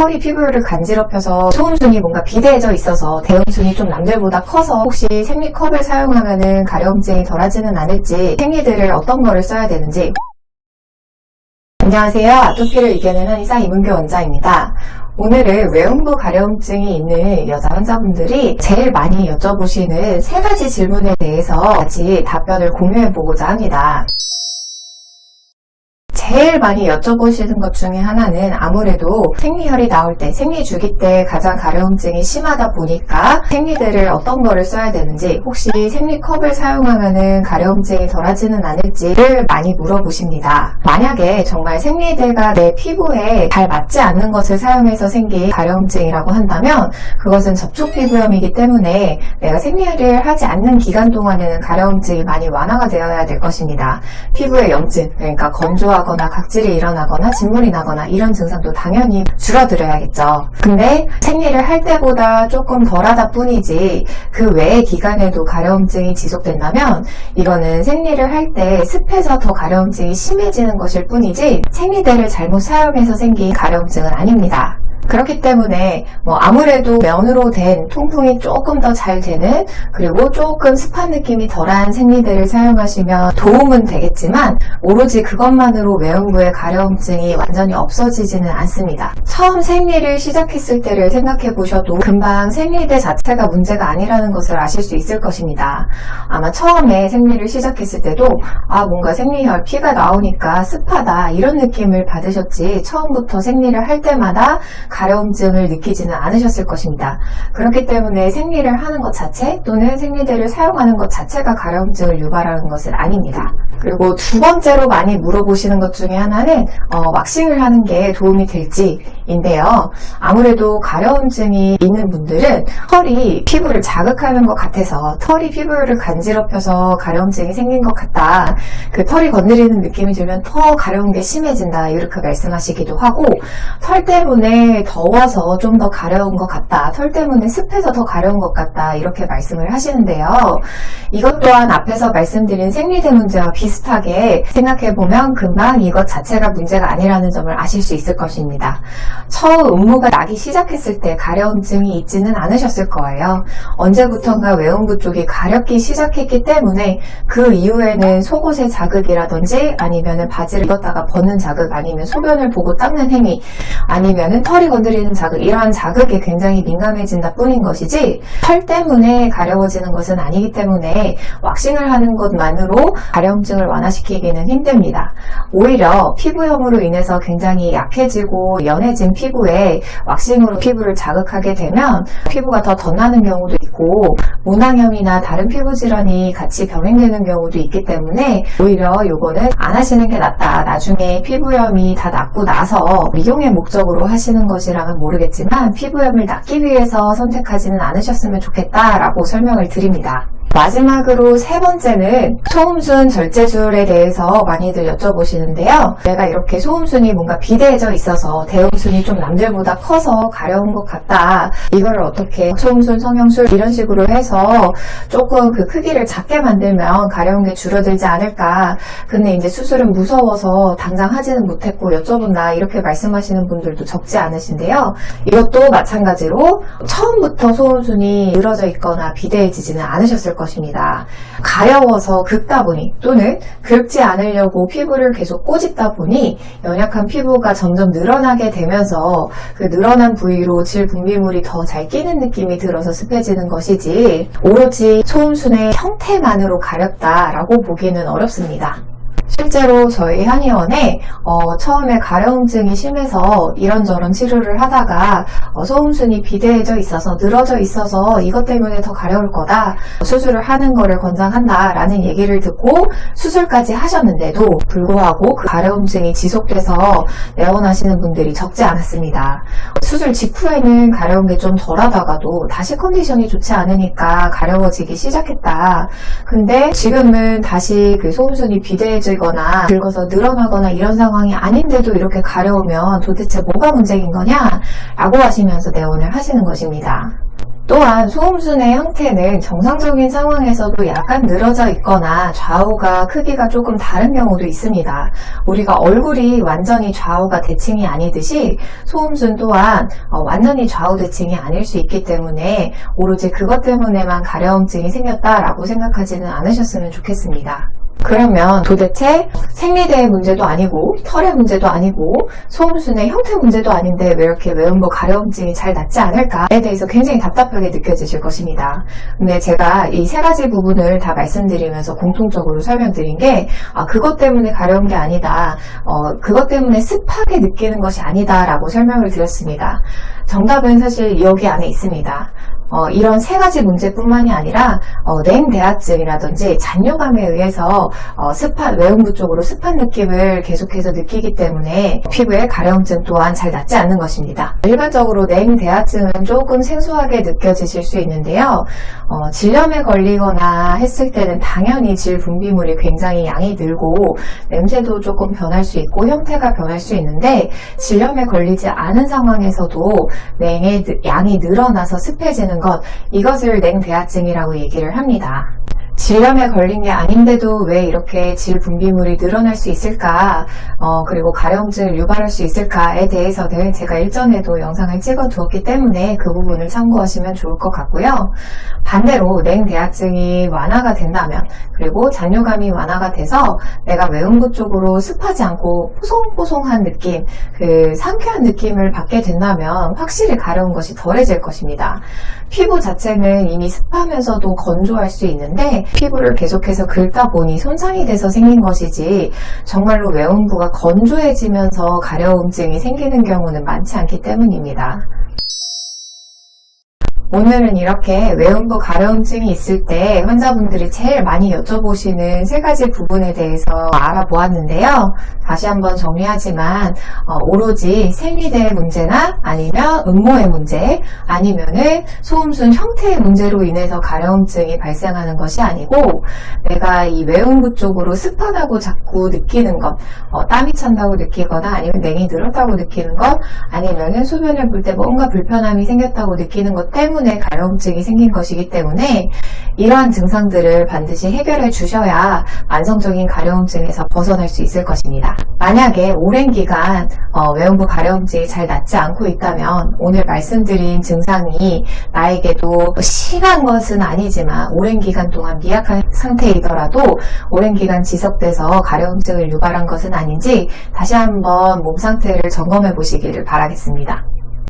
털이 피부를 간지럽혀서 소음순이 뭔가 비대해져 있어서 대음순이 좀 남들보다 커서 혹시 생리컵을 사용하면은 가려움증이 덜하지는 않을지, 생리들을 어떤 거를 써야 되는지. 안녕하세요. 아토피를 이겨내는 한의사 이문규 원장입니다. 오늘은 외음부 가려움증이 있는 여자 환자분들이 제일 많이 여쭤보시는 3가지 질문에 대해서 같이 답변을 공유해보고자 합니다. 제일 많이 여쭤보시는 것 중에 하나는 아무래도 생리혈이 나올 때, 생리주기 때 가장 가려움증이 심하다 보니까 생리대를 어떤 거를 써야 되는지, 혹시 생리컵을 사용하면은 가려움증이 덜하지는 않을지를 많이 물어보십니다. 만약에 정말 생리대가 내 피부에 잘 맞지 않는 것을 사용해서 생긴 가려움증이라고 한다면 그것은 접촉 피부염이기 때문에 내가 생리를 하지 않는 기간 동안에는 가려움증이 많이 완화가 되어야 될 것입니다. 피부의 염증, 그러니까 건조하거나 각질이 일어나거나 진물이 나거나 이런 증상도 당연히 줄어들어야겠죠. 근데 생리를 할 때보다 조금 덜하다 뿐이지 그 외의 기간에도 가려움증이 지속된다면 이거는 생리를 할 때 습해서 더 가려움증이 심해지는 것일 뿐이지 생리대를 잘못 사용해서 생긴 가려움증은 아닙니다. 그렇기 때문에 아무래도 면으로 된 통풍이 조금 더 잘 되는, 그리고 조금 습한 느낌이 덜한 생리대를 사용하시면 도움은 되겠지만 오로지 그것만으로 외음부의 가려움증이 완전히 없어지지는 않습니다. 처음 생리를 시작했을 때를 생각해 보셔도 금방 생리대 자체가 문제가 아니라는 것을 아실 수 있을 것입니다. 아마 처음에 생리를 시작했을 때도 뭔가 생리혈, 피가 나오니까 습하다 이런 느낌을 받으셨지 처음부터 생리를 할 때마다 가려움증을 느끼지는 않으셨을 것입니다. 그렇기 때문에 생리를 하는 것 자체 또는 생리대를 사용하는 것 자체가 가려움증을 유발하는 것은 아닙니다. 그리고 두 번째로 많이 물어보시는 것 중에 하나는 왁싱을 하는 게 도움이 될지인데요. 아무래도 가려움증이 있는 분들은 털이 피부를 자극하는 것 같아서, 털이 피부를 간지럽혀서 가려움증이 생긴 것 같다, 그 털이 건드리는 느낌이 들면 더 가려운 게 심해진다 이렇게 말씀하시기도 하고, 털 때문에 더워서 좀 더 가려운 것 같다, 털 때문에 습해서 더 가려운 것 같다 이렇게 말씀을 하시는데요. 이것 또한 앞에서 말씀드린 생리대 문제와 비슷하게 생각해보면 금방 이것 자체가 문제가 아니라는 점을 아실 수 있을 것입니다. 처음 음무가 나기 시작했을 때 가려움증이 있지는 않으셨을 거예요. 언제부턴가 외음부 쪽이 가렵기 시작했기 때문에 그 이후에는 속옷의 자극이라든지 아니면 바지를 입었다가 벗는 자극, 아니면 소변을 보고 닦는 행위, 아니면 털이 건드리는 자극, 이러한 자극에 굉장히 민감해진다 뿐인 것이지 털 때문에 가려워지는 것은 아니기 때문에 왁싱을 하는 것만으로 가려움증을 완화시키기는 힘듭니다. 오히려 피부염으로 인해서 굉장히 약해지고 연해진 피부에 왁싱으로 피부를 자극하게 되면 피부가 더 덧나는 경우도 있고 모낭염이나 다른 피부 질환이 같이 병행되는 경우도 있기 때문에 오히려 요거는 안 하시는 게 낫다. 나중에 피부염이 다 낫고 나서 미용의 목적으로 하시는 것이라면 모르겠지만 피부염을 낫기 위해서 선택하지는 않으셨으면 좋겠다라고 설명을 드립니다. 마지막으로 세 번째는 소음순 절제술에 대해서 많이들 여쭤보시는데요. 내가 이렇게 소음순이 뭔가 비대해져 있어서 대음순이 좀 남들보다 커서 가려운 것 같다, 이걸 어떻게 소음순 성형술 이런 식으로 해서 조금 그 크기를 작게 만들면 가려운 게 줄어들지 않을까, 근데 이제 수술은 무서워서 당장 하지는 못했고 여쭤본다 이렇게 말씀하시는 분들도 적지 않으신데요. 이것도 마찬가지로 처음부터 소음순이 늘어져 있거나 비대해지지는 않으셨을 것입니다. 가려워서 긁다 보니 또는 긁지 않으려고 피부를 계속 꼬집다 보니 연약한 피부가 점점 늘어나게 되면서 그 늘어난 부위로 질 분비물이 더 잘 끼는 느낌이 들어서 습해지는 것이지 오로지 소음순의 형태만으로 가렵다라고 보기는 어렵습니다. 실제로 저희 한의원에 처음에 가려움증이 심해서 이런저런 치료를 하다가 소음순이 비대해져 있어서 늘어져 있어서 이것 때문에 더 가려울 거다, 수술을 하는 거를 권장한다 라는 얘기를 듣고 수술까지 하셨는데도 불구하고 그 가려움증이 지속돼서 내원하시는 분들이 적지 않았습니다. 수술 직후에는 가려운 게 좀 덜하다가도 다시 컨디션이 좋지 않으니까 가려워지기 시작했다. 근데 지금은 다시 그 소음순이 비대해지거나 긁어서 늘어나거나 이런 상황이 아닌데도 이렇게 가려우면 도대체 뭐가 문제인 거냐? 라고 하시면서 내원을 하시는 것입니다. 또한 소음순의 형태는 정상적인 상황에서도 약간 늘어져 있거나 좌우가 크기가 조금 다른 경우도 있습니다. 우리가 얼굴이 완전히 좌우가 대칭이 아니듯이 소음순 또한 완전히 좌우 대칭이 아닐 수 있기 때문에 오로지 그것 때문에만 가려움증이 생겼다라고 생각하지는 않으셨으면 좋겠습니다. 그러면 도대체 생리대의 문제도 아니고 털의 문제도 아니고 소음순의 형태 문제도 아닌데 왜 이렇게 외음부 가려움증이 잘 낫지 않을까에 대해서 굉장히 답답하게 느껴지실 것입니다. 근데 제가 이 세 가지 부분을 다 말씀드리면서 공통적으로 설명드린 게 그것 때문에 가려운 게 아니다. 그것 때문에 습하게 느끼는 것이 아니다 라고 설명을 드렸습니다. 정답은 사실 여기 안에 있습니다. 이런 세 가지 문제뿐만이 아니라 냉대하증이라든지 잔뇨감에 의해서 습한 외음부 쪽으로 습한 느낌을 계속해서 느끼기 때문에 피부의 가려움증 또한 잘 낫지 않는 것입니다. 일반적으로 냉대하증은 조금 생소하게 느껴지실 수 있는데요. 질염에 걸리거나 했을 때는 당연히 질 분비물이 굉장히 양이 늘고 냄새도 조금 변할 수 있고 형태가 변할 수 있는데 질염에 걸리지 않은 상황에서도 냉의 양이 늘어나서 습해지는 것, 이것을 냉대하증이라고 얘기를 합니다. 질염에 걸린 게 아닌데도 왜 이렇게 질 분비물이 늘어날 수 있을까, 그리고 가려움증을 유발할 수 있을까에 대해서는 제가 일전에도 영상을 찍어 두었기 때문에 그 부분을 참고하시면 좋을 것 같고요. 반대로 냉대하증이 완화가 된다면, 그리고 잔뇨감이 완화가 돼서 내가 외음부 쪽으로 습하지 않고 포송포송한 느낌, 그 상쾌한 느낌을 받게 된다면 확실히 가려운 것이 덜해질 것입니다. 피부 자체는 이미 습하면서도 건조할 수 있는데 피부를 계속해서 긁다 보니 손상이 돼서 생긴 것이지 정말로 외음부가 건조해지면서 가려움증이 생기는 경우는 많지 않기 때문입니다. 오늘은 이렇게 외음부 가려움증이 있을 때 환자분들이 제일 많이 여쭤보시는 세 가지 부분에 대해서 알아보았는데요. 다시 한번 정리하지만 오로지 생리대의 문제나 아니면 음모의 문제, 아니면은 소음순 형태의 문제로 인해서 가려움증이 발생하는 것이 아니고 내가 이 외음부 쪽으로 습하다고 자꾸 느끼는 것, 땀이 찬다고 느끼거나 아니면 냉이 늘었다고 느끼는 것, 아니면은 소변을 볼 때 뭔가 불편함이 생겼다고 느끼는 것 때문에 가려움증이 생긴 것이기 때문에 이러한 증상들을 반드시 해결해 주셔야 만성적인 가려움증에서 벗어날 수 있을 것입니다. 만약에 오랜 기간 외음부 가려움증이 잘 낫지 않고 있다면 오늘 말씀드린 증상이 나에게도 심한 것은 아니지만 오랜 기간 동안 미약한 상태이더라도 오랜 기간 지속돼서 가려움증을 유발한 것은 아닌지 다시 한번 몸 상태를 점검해 보시기를 바라겠습니다.